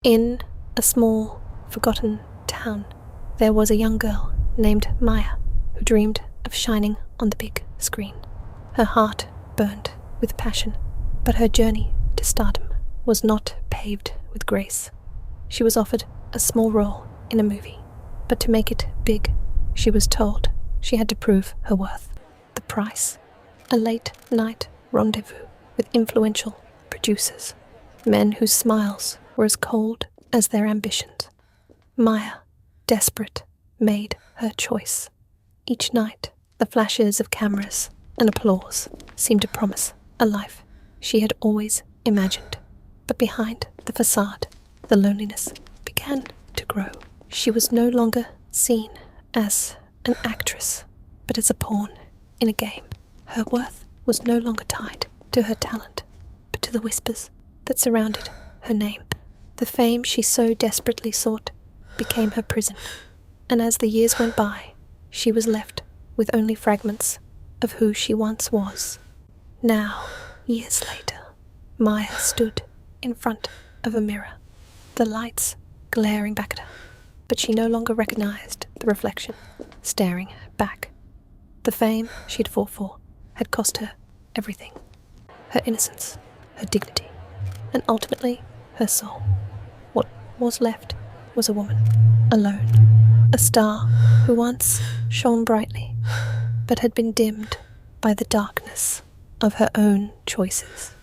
In a small, forgotten town, there was a young girl named Maya who dreamed of shining on the big screen. Her heart burned with passion, but her journey to stardom was not paved with grace. She was offered a small role in a movie, but to make it big, she was told she had to prove her worth. The price? A late-night rendezvous with influential producers, men whose smiles were as cold as their ambitions. Maya, desperate, made her choice. Each night, the flashes of cameras and applause seemed to promise a life she had always imagined. But behind the facade, the loneliness began to grow. She was no longer seen as an actress, but as a pawn in a game. Her worth was no longer tied to her talent, but to the whispers that surrounded her name. The fame she so desperately sought became her prison, and as the years went by, she was left with only fragments of who she once was. Now, years later, Maya stood in front of a mirror, the lights glaring back at her, but she no longer recognized the reflection staring back. The fame she had fought for had cost her everything: her innocence, her dignity, and ultimately her soul. What was left was a woman, alone, a star who once shone brightly, but had been dimmed by the darkness of her own choices.